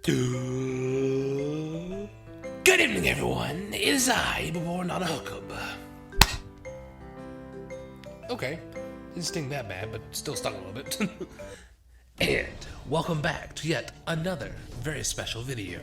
Good evening, everyone. It is I, Eibbor Nanahcub. Okay, didn't sting that bad, but still stung a little bit. And welcome back to yet another very special video.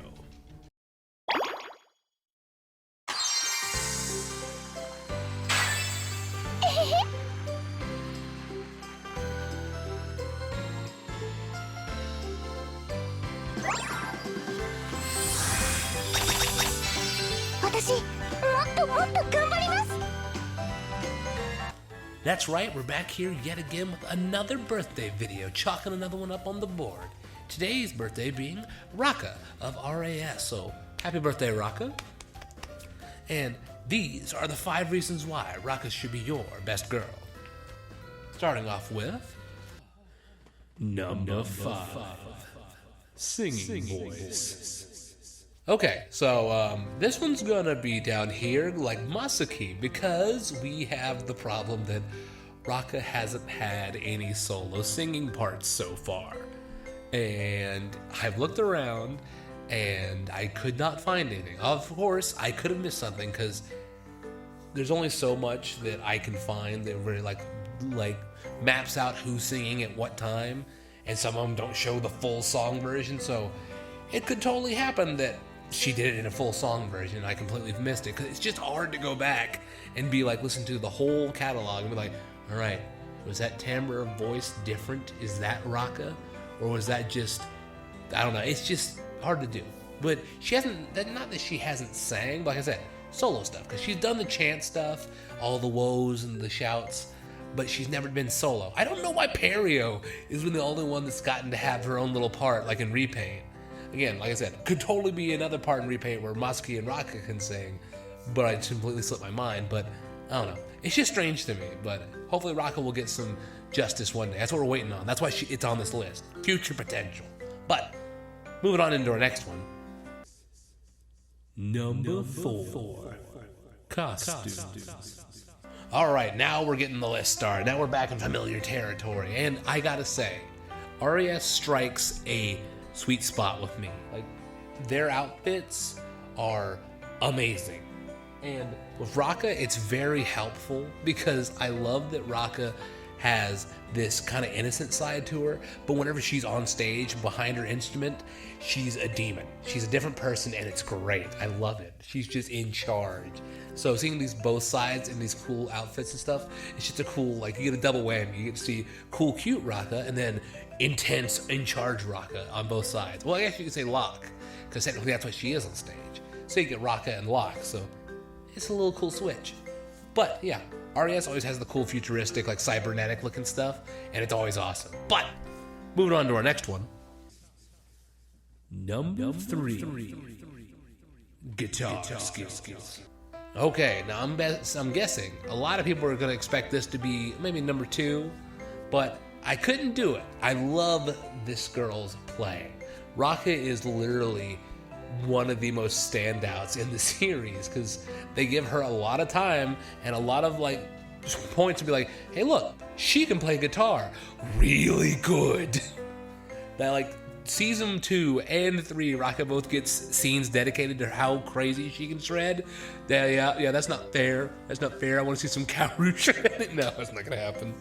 That's right, we're back here yet again with another birthday video, chalking another one up on the board. Today's birthday being Rokka of RAS, so happy birthday, Rokka. And these are the 5 reasons why Rokka should be your best girl. Starting off with number 5, singing voice. Okay, so this one's gonna be down here like Masaki because we have the problem that Rokka hasn't had any solo singing parts so far. And I've looked around and I could not find anything. Of course, I could have missed something because there's only so much that I can find that really like maps out who's singing at what time, and some of them don't show the full song version, so it could totally happen that she did it in a full song version and I completely missed it, because it's just hard to go back and be like, listen to the whole catalog and be like, all right, was that timbre of voice different? Is that Rokka? Or was that just, I don't know, it's just hard to do. But she hasn't, not that she hasn't sang, but like I said, solo stuff, because she's done the chant stuff, all the woes and the shouts, but she's never been solo. I don't know why Perio is the only one that's gotten to have her own little part, like in Repaint. Again, like I said, could totally be another part in Repaint where Masaki and Rokka can sing, but I completely slipped my mind. But I don't know. It's just strange to me, but hopefully Rokka will get some justice one day. That's what we're waiting on. That's why it's on this list. Future potential. But moving on into our next one. Number 4, costumes. All right, now we're getting the list started. Now we're back in familiar territory, and I gotta say, RAS strikes a sweet spot with me. Like, their outfits are amazing. And with Rokka, it's very helpful because I love that Rokka has this kind of innocent side to her, but whenever she's on stage behind her instrument, she's a demon. She's a different person, and it's great. I love it. She's just in charge. So seeing these both sides in these cool outfits and stuff, it's just a cool, like, you get a double whammy. You get to see cool, cute Rokka, and then intense, in charge Rokka on both sides. Well, I guess you could say Locke, because technically that's what she is on stage. So you get Rokka and Locke, so it's a little cool switch. But yeah, RAS always has the cool futuristic, like cybernetic looking stuff, and it's always awesome. But moving on to our next one. Number 3, guitar skills. Okay, now I'm guessing a lot of people are going to expect this to be maybe number 2, but I couldn't do it. I love this girl's playing. Rokka is literally one of the most standouts in the series because they give her a lot of time and a lot of like points to be like, hey, look, she can play guitar really good. That like season 2 and 3, Rokka both gets scenes dedicated to how crazy she can shred. Yeah, that's not fair. That's not fair. I want to see some Kaoru shred. No, that's not gonna happen.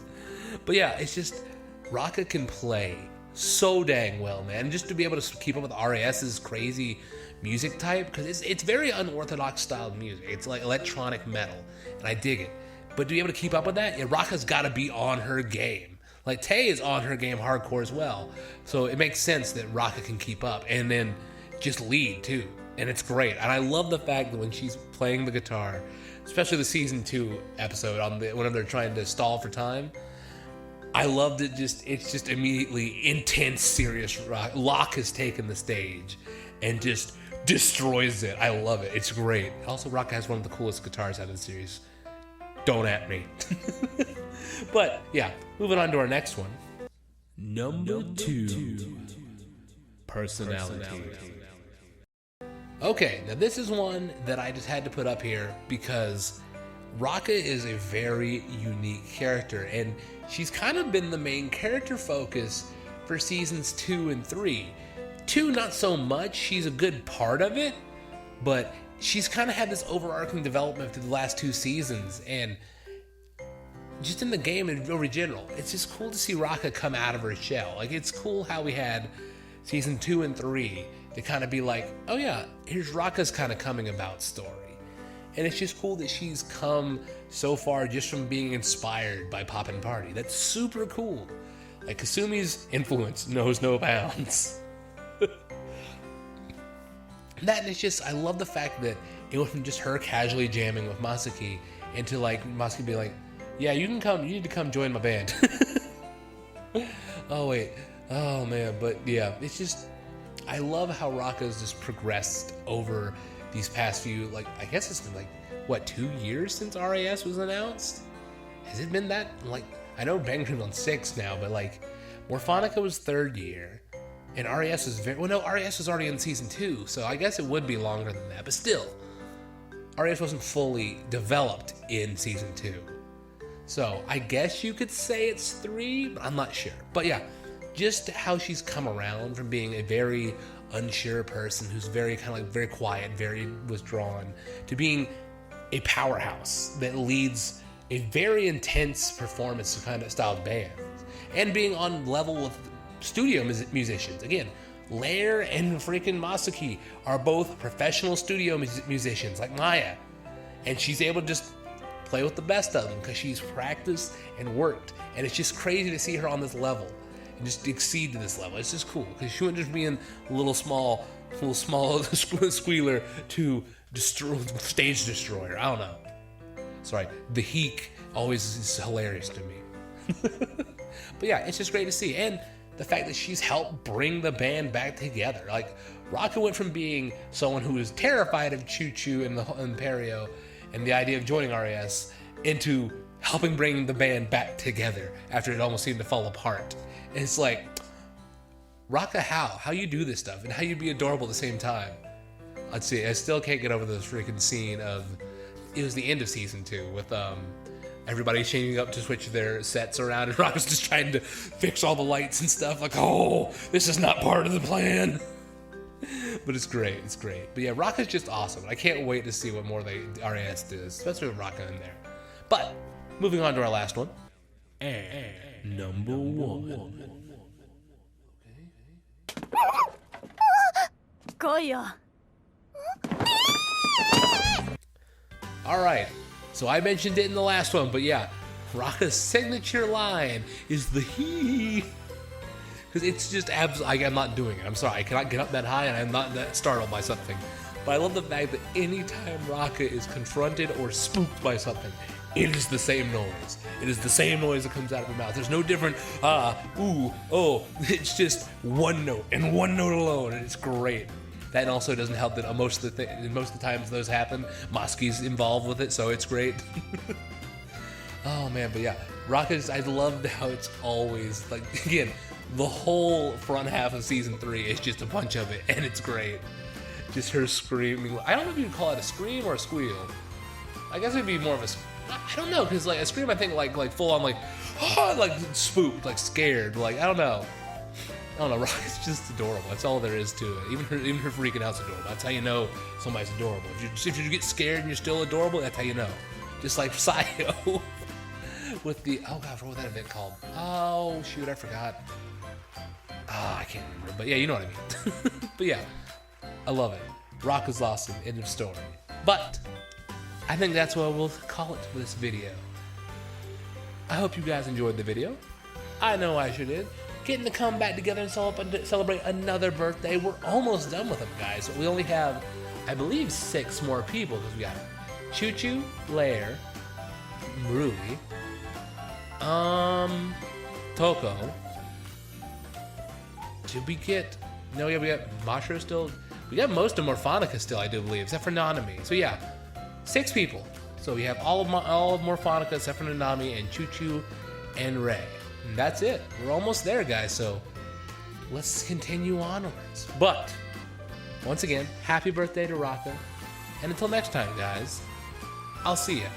But yeah, it's just Rokka can play so dang well, man. And just to be able to keep up with RAS's crazy music type, because it's very unorthodox style music. It's like electronic metal, and I dig it. But to be able to keep up with that, yeah, Rokka's got to be on her game. Like Tay is on her game hardcore as well, so it makes sense that Rokka can keep up and then just lead too, and it's great. And I love the fact that when she's playing the guitar, especially the season 2 episode whenever they're trying to stall for time, I loved it. It's just immediately intense, serious rock. Locke has taken the stage and just destroys it. I love it. It's great. Also, Rokka has one of the coolest guitars out of the series. Don't at me. But yeah, moving on to our next one. Number 2, personality. Okay, now this is one that I just had to put up here because Rokka is a very unique character, and she's kind of been the main character focus for seasons 2 and 3. 2, not so much. She's a good part of it, but she's kind of had this overarching development through the last 2 seasons, and just in the game in original, it's just cool to see Rokka come out of her shell. Like, it's cool how we had season 2 and 3 to kind of be like, oh yeah, here's Rokka's kind of coming about story. And it's just cool that she's come so far just from being inspired by Poppin' Party. That's super cool. Like, Kasumi's influence knows no bounds. That is just, I love the fact that it went from just her casually jamming with Masaki into like Masaki being like, yeah, you need to come join my band. Oh wait, oh man, but yeah, it's just, I love how Rokka's just progressed over these past few, like, I guess it's been like, what, 2 years since RAS was announced? Has it been that, like, I know Bang Dream's on 6 now, but like, Morphonica was 3rd year. And RAS was RAS was already in season 2, so I guess it would be longer than that. But still, RAS wasn't fully developed in season 2. So I guess you could say it's 3, but I'm not sure. But yeah, just how she's come around from being a very unsure person who's very kind of like very quiet, very withdrawn, to being a powerhouse that leads a very intense performance kind of styled band, and being on level with studio musicians. Again, Lair and freaking Masaki are both professional studio musicians like Maya, and she's able to just play with the best of them because she's practiced and worked, and it's just crazy to see her on this level and just exceed to this level. It's just cool because she wouldn't just be in a little small squealer to stage destroyer. I don't know. Sorry, the Heek always is hilarious to me. But yeah, it's just great to see, and the fact that she's helped bring the band back together. Like, Rokka went from being someone who was terrified of Choo Choo and Imperio and the idea of joining RAS into helping bring the band back together after it almost seemed to fall apart. And it's like, Rokka, how you do this stuff and how you be adorable at the same time. Let's see, I still can't get over this freaking scene of, it was the end of season 2 with everybody changing up to switch their sets around, and Rokka's just trying to fix all the lights and stuff. Like, oh, this is not part of the plan. But it's great, it's great. But yeah, Rokka's just awesome. I can't wait to see what more RAS does, especially with Rokka in there. But moving on to our last one, and number 1. All right. So I mentioned it in the last one, but yeah, Rokka's signature line is the hee. Because it's just absolutely, I'm not doing it. I'm sorry, I cannot get up that high and I'm not that startled by something. But I love the fact that anytime Rokka is confronted or spooked by something, it is the same noise. It is the same noise that comes out of her mouth. There's no different, ooh, oh. It's just one note and one note alone, and it's great. That also doesn't help that most of the times those happen, Masaki's involved with it, so it's great. Oh man, but yeah, Rokka's, I love how it's always, like, again, the whole front half of season 3 is just a bunch of it, and it's great. Just her screaming. I don't know if you would call it a scream or a squeal. I guess it'd be more of a, I don't know, because like a scream, I think like full on like spooked, like scared, like I don't know. Rokka's just adorable. That's all there is to it. Even her freaking out's adorable. That's how you know somebody's adorable. If you get scared and you're still adorable, that's how you know. Just like Sayo with the, oh god, what was that event called? Oh shoot, I forgot. I can't remember. But yeah, you know what I mean. But yeah, I love it. Rokka's awesome. End of story. But I think that's what we'll call it for this video. I hope you guys enjoyed the video. I know I sure did. Getting to come back together and celebrate another birthday. We're almost done with them, guys. We only have, I believe, 6 more people, because we got Choo Choo, Lair, Rui, Toko. Did we get? No, yeah, we got Mashro still. We got most of Morphonica still, I do believe, except for Nanami. So yeah, 6 people. So we have all of Morphonica except for Nanami and Choo Choo and Ray. And that's it. We're almost there, guys. So let's continue onwards. But once again, happy birthday to Rokka. And until next time, guys, I'll see ya.